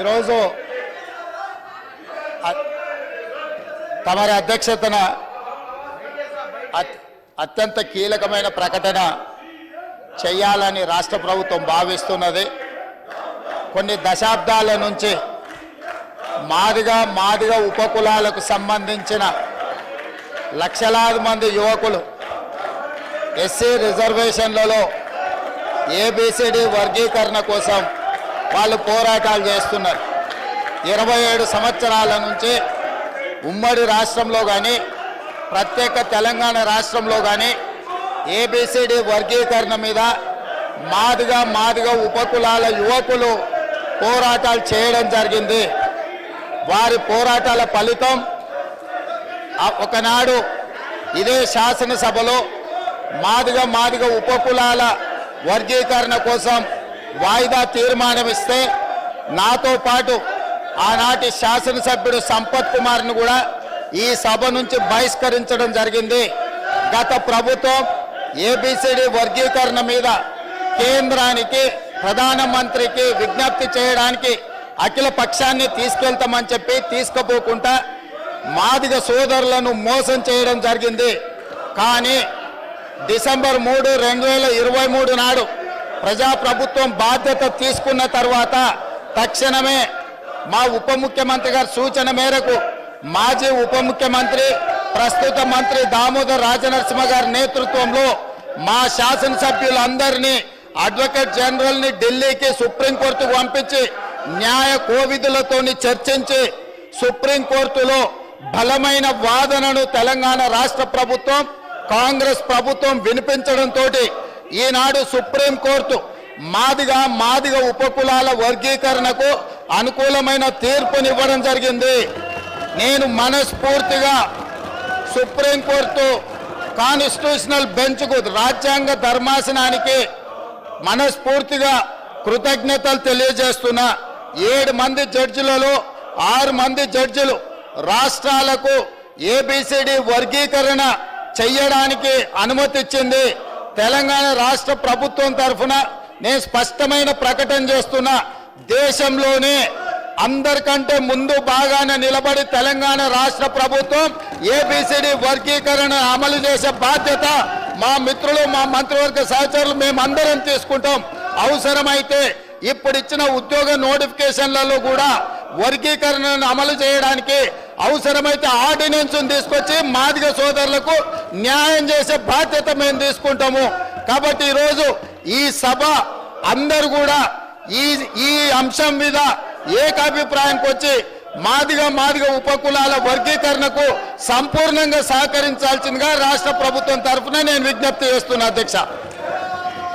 ఈరోజు తమరి అధ్యక్షతన అత్యంత కీలకమైన ప్రకటన చేయాలని రాష్ట్ర ప్రభుత్వం భావిస్తున్నది. కొన్ని దశాబ్దాల నుంచి మాదిగ ఉపకులాలకు సంబంధించిన లక్షలాది మంది యువకులు ఎస్సీ రిజర్వేషన్లలో ఏబిసిడి వర్గీకరణ కోసం వాళ్ళు పోరాటాలు చేస్తున్నారు. 27 సంవత్సరాల నుంచి ఉమ్మడి రాష్ట్రంలో కానీ ప్రత్యేక తెలంగాణ రాష్ట్రంలో కానీ ఏబిసిడి వర్గీకరణ మీద మాదిగ ఉపకులాల యువకులు పోరాటాలు చేయడం జరిగింది. వారి పోరాటాల ఫలితం ఒకనాడు ఇదే శాసనసభలో మాదిగ ఉపకులాల వర్గీకరణ కోసం వాయిదా తీర్మానం ఇస్తే నాతో పాటు ఆనాటి శాసనసభ్యుడు సంపత్ కుమార్ను కూడా ఈ సభ నుంచి బహిష్కరించడం జరిగింది. గత ప్రభుత్వం ఏబిసిడి వర్గీకరణ మీద కేంద్రానికి ప్రధానమంత్రికి విజ్ఞప్తి చేయడానికి అఖిల పక్షాన్ని తీసుకెళ్తామని చెప్పి తీసుకుపోకుండా మాదిగ సోదరులను మోసం చేయడం జరిగింది. కానీ డిసెంబర్ 3, 2023 నాడు ప్రజాప్రభుత్వం బాధ్యత తీసుకున్న తర్వాత తక్షణమే మా ఉప ముఖ్యమంత్రి గారి సూచన మేరకు మాజీ ఉప ముఖ్యమంత్రి ప్రస్తుత మంత్రి దామోదర్ రాజనరసింహ గారి నేతృత్వంలో మా శాసనసభ్యులందరినీ అడ్వకేట్ జనరల్ని ఢిల్లీకి సుప్రీంకోర్టుకు పంపించి న్యాయ కోవిధులతోని చర్చించి సుప్రీంకోర్టులో బలమైన వాదనను తెలంగాణ రాష్ట్ర ప్రభుత్వం కాంగ్రెస్ ప్రభుత్వం వినిపించడంతో ఈనాడు సుప్రీంకోర్టు మాదిగ ఉపకులాల వర్గీకరణకు అనుకూలమైన తీర్పునివ్వడం జరిగింది. నేను మనస్ఫూర్తిగా సుప్రీంకోర్టు కాన్స్టిట్యూషనల్ బెంచ్కు రాజ్యాంగ ధర్మాసనానికి మనస్ఫూర్తిగా కృతజ్ఞతలు తెలియజేస్తున్నా. 7 మంది జడ్జిలలో 6 మంది జడ్జిలు రాష్ట్రాలకు ఏబిసిడి వర్గీకరణ చెయ్యడానికి అనుమతి ఇచ్చింది. తెలంగాణ రాష్ట్ర ప్రభుత్వం తరఫున నేను స్పష్టమైన ప్రకటన చేస్తున్నా. దేశంలోనే అందరికంటే ముందు బాగానే నిలబడి తెలంగాణ రాష్ట్ర ప్రభుత్వం ఏబిసిడి వర్గీకరణ అమలు చేసే బాధ్యత మా మిత్రులు మా మంత్రివర్గ సహచరులు మేమందరం తీసుకుంటాం. అవసరమైతే ఇప్పుడు ఇచ్చిన ఉద్యోగ నోటిఫికేషన్లలో కూడా వర్గీకరణను అమలు చేయడానికి అవసరమైతే ఆర్డినెన్స్ తీసుకొచ్చి మాదిగ సోదరులకు న్యాయం చేసే బాధ్యత మేము తీసుకుంటాము. కాబట్టి ఈరోజు ఈ సభ అందరూ కూడా ఈ అంశం మీద ఏకాభిప్రాయానికి వచ్చి మాదిగ ఉపకులాల వర్గీకరణకు సంపూర్ణంగా సహకరించాల్సిందిగా రాష్ట్ర ప్రభుత్వం తరఫున నేను విజ్ఞప్తి చేస్తున్నా అధ్యక్ష.